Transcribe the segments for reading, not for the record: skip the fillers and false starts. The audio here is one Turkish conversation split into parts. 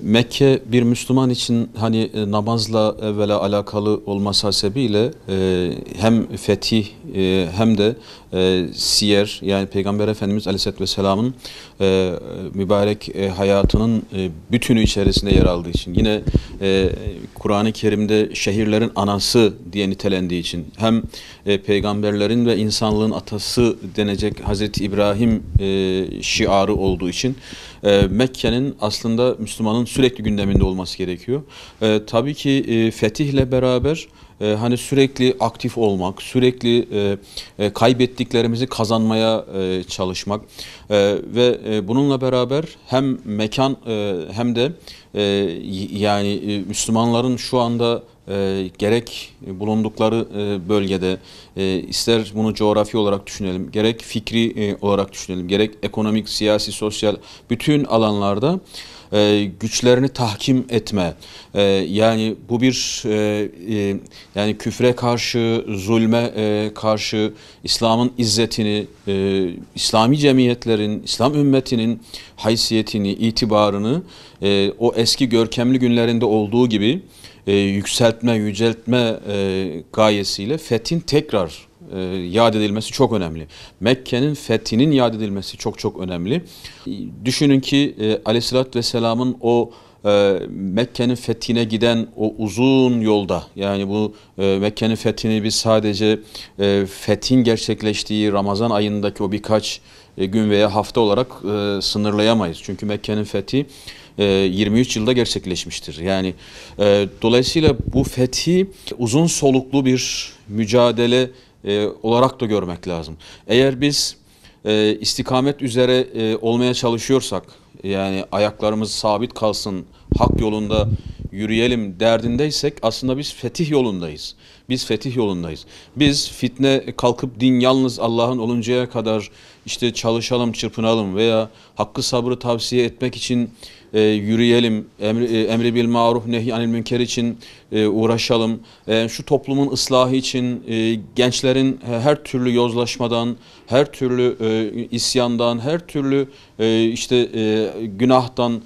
Mekke bir Müslüman için hani namazla evvela alakalı olması hasebiyle hem fetih hem de siyer yani Peygamber Efendimiz Aleyhisselatü Vesselam'ın mübarek hayatının bütünü içerisinde yer aldığı için yine Kur'an-ı Kerim'de şehirlerin anası diye nitelendiği için hem peygamberlerin ve insanlığın atası denecek Hazreti İbrahim şiarı olduğu için Mekke'nin aslında Müslümanın sürekli gündeminde olması gerekiyor. Tabii ki fetihle beraber hani sürekli aktif olmak, sürekli kaybettiklerimizi kazanmaya çalışmak ve bununla beraber hem mekan hem de yani Müslümanların şu anda gerek bulundukları bölgede ister bunu coğrafi olarak düşünelim, gerek fikri olarak düşünelim, gerek ekonomik, siyasi, sosyal bütün alanlarda güçlerini tahkim etme. Yani bu bir yani küfre karşı, zulme karşı İslam'ın izzetini, İslami cemiyetlerin, İslam ümmetinin haysiyetini, itibarını o eski görkemli günlerinde olduğu gibi yükseltme, yüceltme gayesiyle fethin tekrar yad edilmesi çok önemli. Mekke'nin fethinin yad edilmesi çok çok önemli. Düşünün ki Aleyhisselatü Vesselam'ın o Mekke'nin fethine giden o uzun yolda yani bu Mekke'nin fethini biz sadece fethin gerçekleştiği Ramazan ayındaki o birkaç gün veya hafta olarak sınırlayamayız. Çünkü Mekke'nin fethi 23 yılda gerçekleşmiştir. Yani dolayısıyla bu fethi uzun soluklu bir mücadele olarak da görmek lazım. Eğer biz istikamet üzere olmaya çalışıyorsak, yani ayaklarımız sabit kalsın, hak yolunda yürüyelim derdindeysek aslında biz fetih yolundayız. Biz fetih yolundayız. Biz fitne kalkıp din yalnız Allah'ın oluncaya kadar işte çalışalım, çırpınalım veya hakkı sabrı tavsiye etmek için yürüyelim, emri bil maruf nehy anil münker için uğraşalım. Şu toplumun ıslahı için gençlerin her türlü yozlaşmadan, her türlü isyandan, her türlü işte günahtan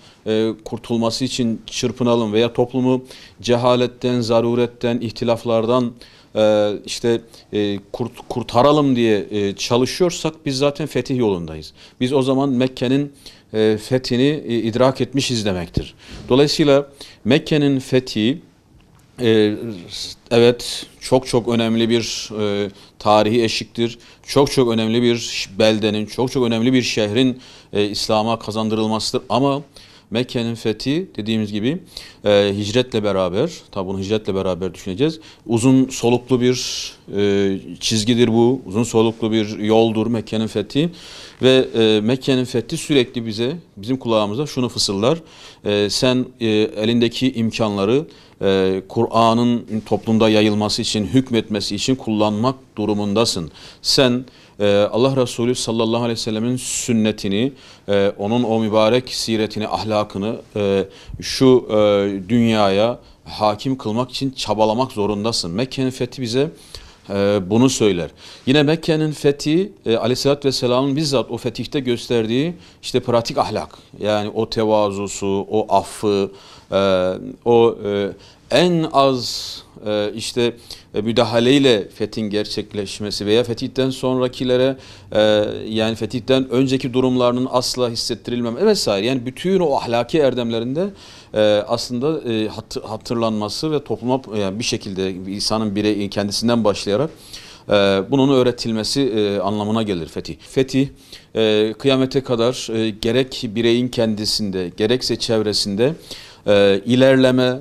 kurtulması için çırpınalım veya toplumu cehaletten, zaruretten, ihtilaflardan işte kurtaralım diye çalışıyorsak biz zaten fetih yolundayız. Biz o zaman Mekke'nin fethini idrak etmişiz demektir. Dolayısıyla Mekke'nin fethi evet çok çok önemli bir tarihi eşiktir. Çok çok önemli bir beldenin, çok çok önemli bir şehrin İslam'a kazandırılmasıdır. Ama Mekke'nin fethi dediğimiz gibi hicretle beraber, tabi bunu hicretle beraber düşüneceğiz. Uzun soluklu bir çizgidir bu, uzun soluklu bir yoldur Mekke'nin fethi. Ve Mekke'nin fethi sürekli bizim kulağımıza şunu fısıldar. Sen elindeki imkanları Kur'an'ın toplumda yayılması için, hükmetmesi için kullanmak durumundasın. Sen Allah Resulü sallallahu aleyhi ve sellemin sünnetini, onun o mübarek siretini, ahlakını şu dünyaya hakim kılmak için çabalamak zorundasın. Mekke'nin fethi bize bunu söyler. Yine Mekke'nin fethi Aleyhisselatü Vesselam'ın bizzat o fetihte gösterdiği işte pratik ahlak. Yani o tevazusu, o affı, o en az işte müdahaleyle fethin gerçekleşmesi veya fetihten sonrakilere yani fetihten önceki durumlarının asla hissettirilmemesi vesaire. Yani bütün o ahlaki erdemlerinde aslında hatırlanması ve topluma yani bir şekilde insanın birey kendisinden başlayarak bunun öğretilmesi anlamına gelir fetih. Fetih kıyamete kadar gerek bireyin kendisinde gerekse çevresinde ilerleme,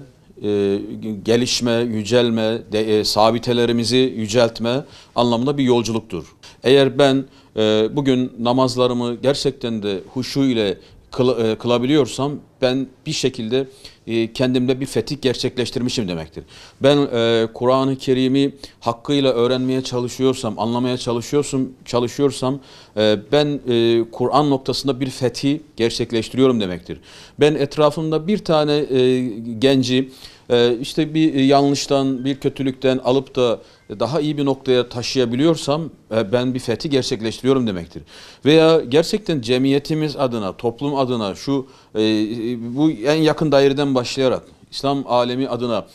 gelişme, yücelme, sabitelerimizi yüceltme anlamında bir yolculuktur. Eğer ben bugün namazlarımı gerçekten de huşu ile kılabiliyorsam ben bir şekilde kendimde bir fetih gerçekleştirmişim demektir. Ben Kur'an-ı Kerim'i hakkıyla öğrenmeye çalışıyorsam, anlamaya çalışıyorsam ben Kur'an noktasında bir fetih gerçekleştiriyorum demektir. Ben etrafımda bir tane genci işte bir yanlıştan, bir kötülükten alıp da daha iyi bir noktaya taşıyabiliyorsam ben bir fethi gerçekleştiriyorum demektir. Veya gerçekten cemiyetimiz adına, toplum adına bu en yakın daireden başlayarak İslam alemi adına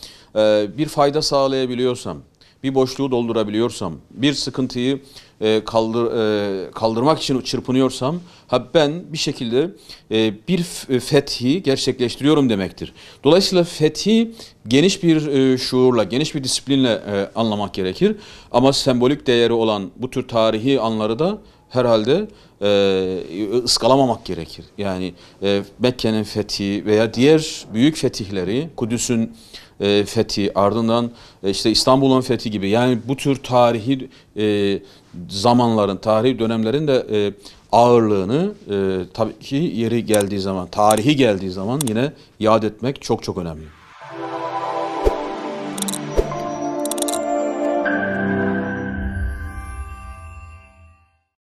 bir fayda sağlayabiliyorsam, bir boşluğu doldurabiliyorsam, bir sıkıntıyı kaldırmak için çırpınıyorsam, ben bir şekilde bir fethi gerçekleştiriyorum demektir. Dolayısıyla fethi geniş bir şuurla, geniş bir disiplinle anlamak gerekir. Ama sembolik değeri olan bu tür tarihi anları da herhalde ıskalamamak gerekir. Yani Mekke'nin fethi veya diğer büyük fetihleri, Kudüs'ün fethi, ardından işte İstanbul'un fethi gibi, yani bu tür tarihi zamanların, tarihi dönemlerin de ağırlığını tabii ki yeri geldiği zaman, tarihi geldiği zaman yine yad etmek çok çok önemli.